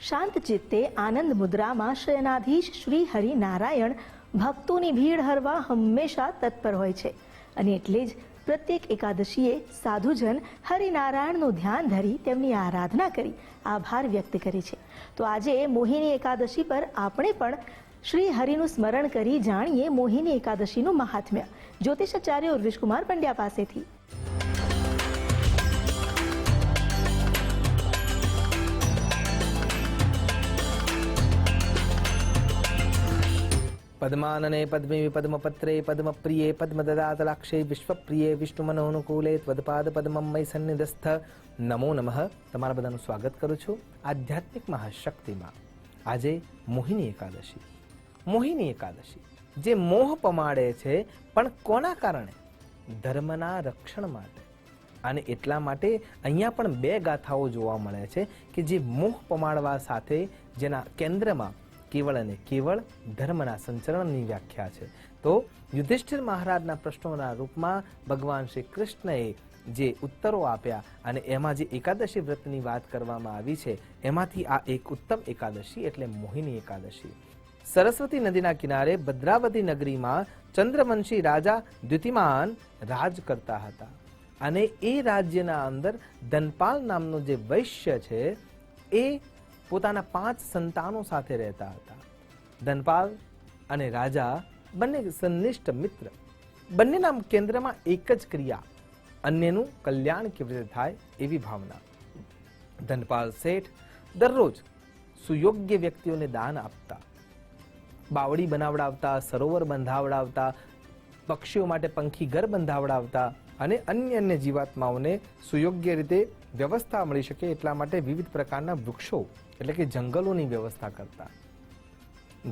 શાંત ચિત્તે આનંદ મુદ્રામાં શયનાધીશ શ્રી હરિનારાયણ ભક્તોની ભીડ હરવા હંમેશા તત્પર હોય છે અને એટલે જ પ્રત્યેક એકાદશીએ સાધુજન હરિનારાયણનું ધ્યાન ધરી તેમની આરાધના કરી આભાર વ્યક્ત કરે છે. તો આજે મોહિની એકાદશી પર આપણે પણ શ્રી હરિનું સ્મરણ કરી જાણીએ મોહિની એકાદશીનું મહાત્મ્ય. જ્યોતિષાચાર્ય ઉર્વિશકુમાર પંડ્યા પાસેથી. પદ્માનને પદ્મે પદ્મપત્રે પદ્મપ્રિયે પદ્મદદાતલાક્ષે વિશ્વપ્રિયે વિષ્ણુમનોનુકૂલે ત્વદપાદ પદ્મમ મય સન્નિધસ્થ. નમો નમઃ. તમારા બધાનું સ્વાગત કરું છું આધ્યાત્મિક મહાશક્તિમાં. આજે મોહિની એકાદશી. મોહિની એકાદશી જે મોહ પમાડે છે, પણ કોના કારણે? ધર્મના રક્ષણ માટે. અને એટલા માટે અહીંયા પણ બે ગાથાઓ જોવા મળે છે કે જે મોહ પમાડવા સાથે જેના કેન્દ્રમાં કેવળ અને કેવળ ધર્મના સંચરણની વ્યાખ્યા છે. તો યુધિષ્ઠિર મહારાજના પ્રશ્નોના રૂપમાં ભગવાન શ્રી કૃષ્ણએ જે ઉત્તરો આપ્યા અને એમાં જે એકાદશી વ્રતની વાત કરવામાં આવી છે, એમાંથી આ એક ઉત્તમ એકાદશી એટલે મોહિની એકાદશી. સરસ્વતી નદીના કિનારે ભદ્રાવતી નગરીમાં ચંદ્રવંશી રાજા દ્યુતિમાન રાજ કરતા હતા અને એ રાજ્યના અંદર ધનપાલ નામનો જે વૈશ્ય છે એ પોતાના 5 સંતાનો સાથે રહેતા હતા. ધનપાલ અને રાજા બંને સન્નિષ્ઠ મિત્ર. બંનેના કેન્દ્રમાં એક જ ક્રિયા, અન્યનું કલ્યાણ કેવી રીતે થાય એવી ભાવના. ધનપાલ શેઠ દરરોજ સુયોગ્ય વ્યક્તિઓને દાન આપતા, બાવડી બનાવડાવતા, સરોવર બંધાવડાવતા, પક્ષીઓ માટે પંખી ઘર બંધાવડાવતા અને અન્ય જીવાત્માઓને સુયોગ્ય રીતે વ્યવસ્થા મળી શકે એટલા માટે વિવિધ પ્રકારના વૃક્ષો એટલે કે જંગલોની વ્યવસ્થા કરતા,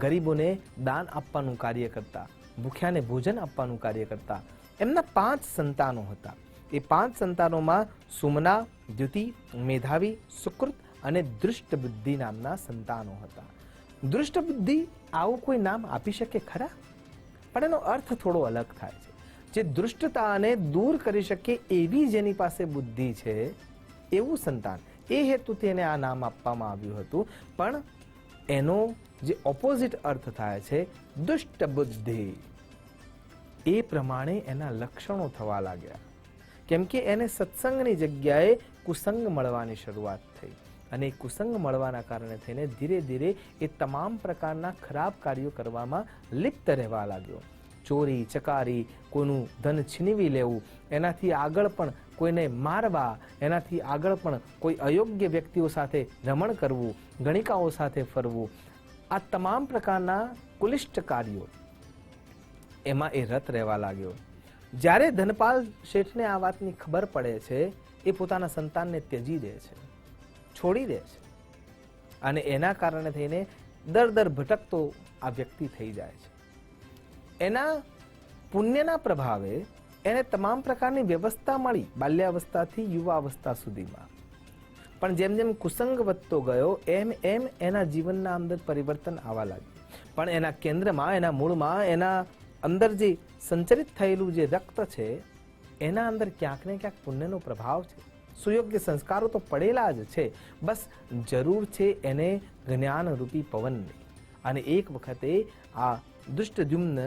ગરીબોને દાન આપવાનું કાર્ય કરતા, ભૂખ્યાને ભોજન આપવાનું કાર્ય કરતા. એમના 5 સંતાનો હતા. એ 5 સંતાનોમાં સુમના, દ્યુતિ, મેધાવી, સુકૃત અને દૃષ્ટ બુદ્ધિ નામના સંતાનો હતા. દૃષ્ટ બુદ્ધિ આવું કોઈ નામ આપી શકે ખરા? પણ એનો અર્થ થોડો અલગ થાય છે. જે દૃષ્ટતાને દૂર કરી શકે એવી જેની પાસે બુદ્ધિ છે એવું સંતાન, એ હેતુથી એને આ નામ આપવામાં આવ્યું હતું. પણ એનો જે ઓપોઝિટ અર્થ થાય છે દુષ્ટ બુદ્ધિ, એ પ્રમાણે એના લક્ષણો થવા લાગ્યા. કેમ કે એને સત્સંગની જગ્યાએ કુસંગ મળવાની શરૂઆત થઈ અને કુસંગ મળવાના કારણે થઈને ધીરે ધીરે એ તમામ પ્રકારના ખરાબ કાર્યો કરવામાં લિપ્ત રહેવા લાગ્યો. ચોરી ચકારી, કોઈનું ધન છીનવી લેવું, એનાથી આગળ પણ કોઈને મારવા, એનાથી આગળ પણ કોઈ અયોગ્ય વ્યક્તિઓ સાથે રમણ કરવું, ગણિકાઓ સાથે ફરવું, આ તમામ પ્રકારના કુલિષ્ઠ કાર્યો એમાં એ રત રહેવા લાગ્યો. જ્યારે ધનપાલ શેઠને આ વાતની ખબર પડે છે, એ પોતાના સંતાનને ત્યજી દે છે, છોડી દે છે અને એના કારણે થઈને દર ભટકતો આ વ્યક્તિ થઈ જાય છે. એના પુણ્યના પ્રભાવે એને તમામ પ્રકારની વ્યવસ્થા મળી બાલ્યાવસ્થાથી યુવાવસ્થા સુધીમાં. પણ જેમ જેમ કુસંગ વધતો ગયો એમ એમ એના જીવનના અંદર પરિવર્તન આવવા લાગ્યું. પણ એના કેન્દ્રમાં, એના મૂળમાં, એના અંદર જે સંચરિત થયેલું જે રક્ત છે એના અંદર ક્યાંક ને ક્યાંક પુણ્યનો પ્રભાવ છે. સુયોગ્ય સંસ્કારો તો પડેલા જ છે, બસ જરૂર છે એને જ્ઞાનરૂપી પવનની. અને એક વખતે આ દુષ્ટદ્યુમ્ન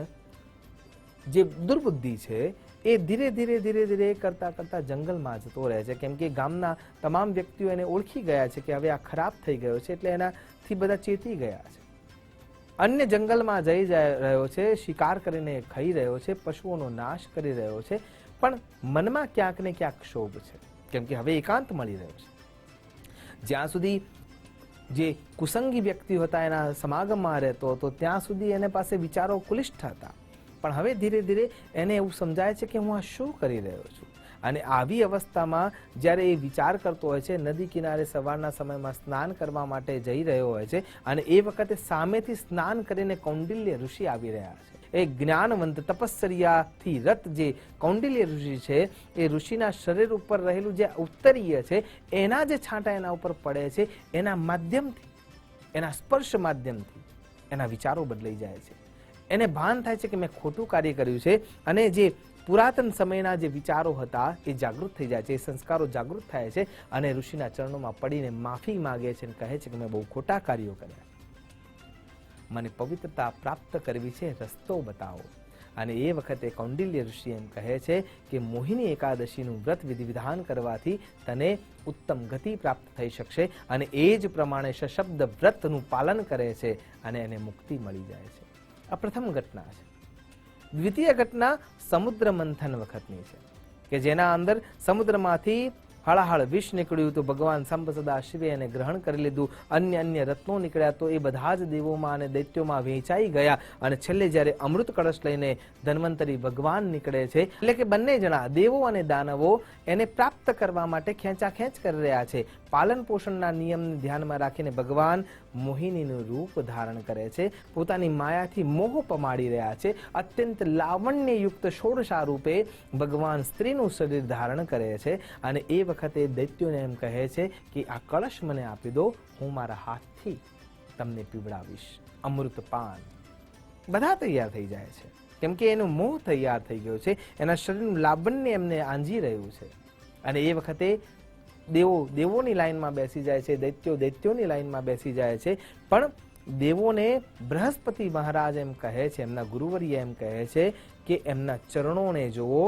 જે દુર્બુદ્ધિ છે એ ધીરે ધીરે કરતા જંગલમાં જતો રહે છે. કેમ કે ગામના તમામ વ્યક્તિઓ એને ઓળખી ગયા છે કે હવે આ ખરાબ થઈ ગયો છે, એટલે એનાથી બધા ચેતી ગયા છે. અન્ય જંગલમાં જઈ રહ્યો છે, શિકાર કરીને ખાઈ રહ્યો છે, પશુઓનો નાશ કરી રહ્યો છે, પણ મનમાં ક્યાંક ને ક્યાંક ક્ષોભ છે. કેમ કે હવે એકાંત મળી રહ્યો છે. જ્યાં સુધી જે કુસંગી વ્યક્તિઓ હતા એના સમાગમમાં રહેતો હતો ત્યાં સુધી એને પાસે વિચારો કુલિષ્ઠ હતા. પણ હવે ધીરે ધીરે એને એવું સમજાય છે કે હું આ શું કરી રહ્યો છું. અને આવી અવસ્થામાં જ્યારે એ વિચાર કરતો હોય છે, નદી કિનારે સવારના સમયમાં સ્નાન કરવા માટે જઈ રહ્યો હોય છે અને એ વખતે સામેથી સ્નાન કરીને કૌંડિલ્ય ઋષિ આવી રહ્યા છે. એ જ્ઞાનવંત તપસ્સરિયાથી રત જે કૌંડિલ્ય ઋષિ છે, એ ઋષિના શરીર ઉપર રહેલું જે ઉત્તરીય છે એના જે છાંટા એના ઉપર પડે છે, એના માધ્યમથી, એના સ્પર્શ માધ્યમથી એના વિચારો બદલાઈ જાય છે. એને ભાન થાય છે કે મેં ખોટું કાર્ય કર્યું છે અને જે પુરાતન સમયના જે વિચારો હતા એ જાગૃત થઈ જાય છે, એ સંસ્કારો જાગૃત થાય છે અને ઋષિના ચરણોમાં પડીને માફી માગે છે અને કહે છે કે મેં બહુ ખોટા કાર્યો કર્યા, મને પવિત્રતા પ્રાપ્ત કરવી છે, રસ્તો બતાવો. અને એ વખતે કૌંડિલ્ય ઋષિ એમ કહે છે કે મોહિની એકાદશીનું વ્રત વિધિ વિધાન કરવાથી તને ઉત્તમ ગતિ પ્રાપ્ત થઈ શકશે. અને એ જ પ્રમાણે સશબ્દ વ્રતનું પાલન કરે છે અને એને મુક્તિ મળી જાય છે. આ પ્રથમ ઘટના છે. દ્વિતીય ઘટના સમુદ્ર મંથન વખતની છે કે જેના અંદર સમુદ્રમાંથી હળાહળ વિષ નીકળ્યું તો ભગવાન સાંબ સદા શિવે એને ગ્રહણ કરી લીધું. અન્ય રત્નો નીકળ્યા તો એ બધા જ દેવોમાં અને દૈત્યોમાં વહેંચાઈ ગયા. અને છેલ્લે જ્યારે અમૃત કળશ લઈને ધન્વંતરી ભગવાન નીકળે છે, એટલે કે બંને જણા દેવો અને દાનવો એને પ્રાપ્ત કરવા માટે ખેંચાખેંચ કરી રહ્યા છે. પાલન પોષણના નિયમને ધ્યાનમાં રાખીને ભગવાન મોહિનીનું રૂપ ધારણ કરે છે, પોતાની માયાથી મોહ પમાડી રહ્યા છે. અત્યંત લાવણ્યયુક્ત ષોડશા રૂપે ભગવાન સ્ત્રીનું શરીર ધારણ કરે છે. અને એ વખતે દૈત્યોને એમ કહે છે કે આ કળશ મને આપી દો, હું મારા હાથથી તમને પીવડાવીશ અમૃતપાન. બધા તૈયાર થઈ જાય છે કેમ કે એનો મોહ તૈયાર થઈ ગયો છે, એના શરીરનું લાવણ્ય એમને આંજી રહ્યું છે. અને એ વખતે દેવોની લાઈનમાં બેસી જાય છે, દૈત્યોની લાઈનમાં બેસી જાય છે. પણ દેવોને બૃહસ્પતિ મહારાજ એમ કહે છે, એમના ગુરુવર્ય એમ કહે છે કે એમના ચરણોને જોવો,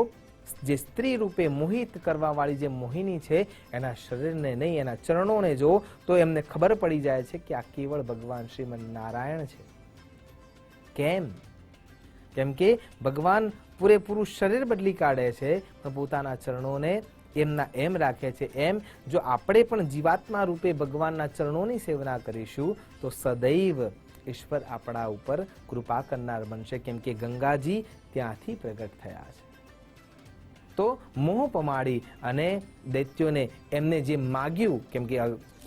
જે સ્ત્રી રૂપે મોહિત કરવા વાળી જે મોહિની છે એના શરીરને નહીં, એના ચરણોને જો તો એમને ખબર પડી જાય છે કે આ કેવળ ભગવાન શ્રીમન નારાયણ છે. કેમ કે ભગવાન પૂરેપૂરું શરીર બદલી કાઢે છે પણ પોતાના ચરણોને એમના એમ રાખે છે. એમ જો આપણે પણ જીવાત્મા રૂપે ભગવાનના ચરણોની સેવના કરીશું તો સદૈવ ઈશ્વર આપણા ઉપર કૃપા કરનાર બનશે. કેમ કે ગંગાજી ત્યાંથી પ્રગટ થયા છે. તો મોહ પમાડી અને દૈત્યોને એમને જે માગ્યું, કેમ કે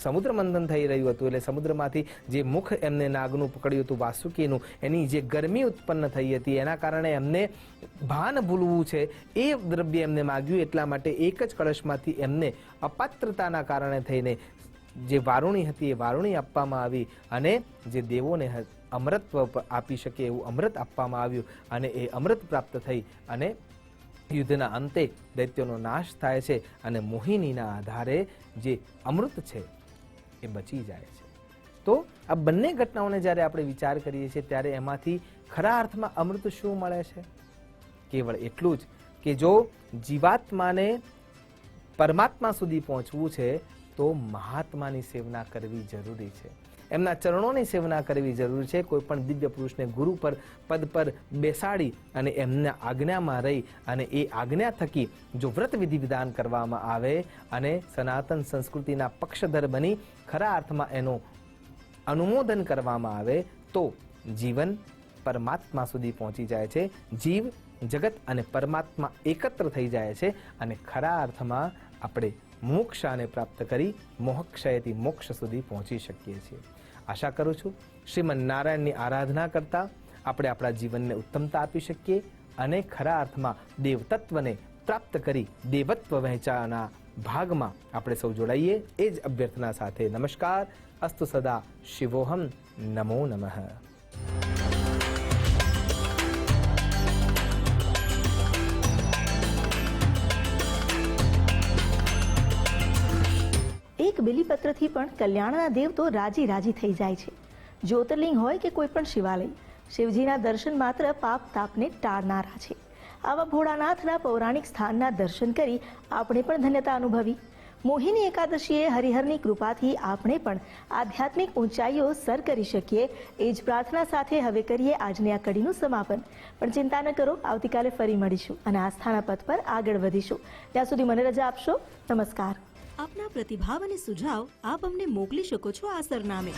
સમુદ્ર મંથન થઈ રહ્યું હતું એટલે સમુદ્રમાંથી જે મુખ એમને નાગનું પકડ્યું હતું વાસુકીનું, એની જે ગરમી ઉત્પન્ન થઈ હતી એના કારણે એમને ભાન ભૂલવું છે એ દ્રવ્ય એમને માગ્યું. એટલા માટે એક જ કળશમાંથી એમને અપાત્રતાના કારણે થઈને જે વારુણી હતી એ વારુણી આપવામાં આવી અને જે દેવોને અમૃતત્વ આપી શકે એવું અમૃત આપવામાં આવ્યું. અને એ અમૃત પ્રાપ્ત થઈ અને યુદ્ધના અંતે દૈત્યોનો નાશ થાય છે અને મોહિનીના આધારે જે અમૃત છે એ બચી જાય છે. તો આ બંને ઘટનાઓને જ્યારે આપણે વિચાર કરીએ છીએ ત્યારે એમાંથી ખરા અર્થમાં અમૃત શું મળે છે? કેવળ એટલું જ કે જો જીવાત્માને પરમાત્મા સુધી પહોંચવું છે તો મહાત્માની સેવના કરવી જરૂરી છે, એમના ચરણોની સેવના કરવી જરૂરી છે. કોઈ પણ દિવ્ય પુરુષને ગુરુ પર પદ પર બેસાડી અને એમના આજ્ઞામાં રહી અને એ આજ્ઞા થકી જો વ્રત વિધિ વિધાન કરવામાં આવે અને સનાતન સંસ્કૃતિના પક્ષધર બની ખરા અર્થમાં એનું અનુમોદન કરવામાં આવે તો જીવન પરમાત્મા સુધી પહોંચી જાય છે. જીવ જગત અને પરમાત્મા એકત્ર થઈ જાય છે અને ખરા અર્થમાં આપણે મોક્ષાને પ્રાપ્ત કરી મોહક્ષયથી મોક્ષ સુધી પહોંચી શકીએ છીએ. આશા કરું છું શ્રીમન નારાયણની આરાધના કરતા આપણે આપણા જીવનને ઉત્તમતા આપી શકીએ અને ખરા અર્થમાં દેવતત્વને પ્રાપ્ત કરી દેવત્વ વહેંચાના ભાગમાં આપણે સૌ જોડાઈએ એ જ અભ્યર્થના સાથે નમસ્કાર. અસ્તુ સદા શિવોહમ. નમો નમઃ. એક બિલીપત્રથી પણ કલ્યાણના દેવ તો રાજી થઈ જાય છે. જ્યોતિર્લિંગ હોય કે કોઈ પણ શિવાલય, શિવજીના દર્શન માત્ર પાપ તાપને ટાળનારા છે. આવા ભોળાનાથના પૌરાણિક સ્થાનના દર્શન કરી આપણે પણ ધન્યતા અનુભવી. મોહિની એકાદશીએ હરિહરની કૃપાથી આપણે પણ આધ્યાત્મિક ઊંચાઈઓ સર કરી શકીએ એ જ પ્રાર્થના સાથે હવે કરીએ આજની આ કડીનું સમાપન. પણ ચિંતા ન કરો, આવતીકાલે ફરી મળીશું અને આસ્થાના પથ પર આગળ વધીશું. ત્યાં સુધી મને રજા આપશો. નમસ્કાર. આપના પ્રતિભાવ અને સુઝાવ આપ અમને મોકલી શકો છો આ સરનામે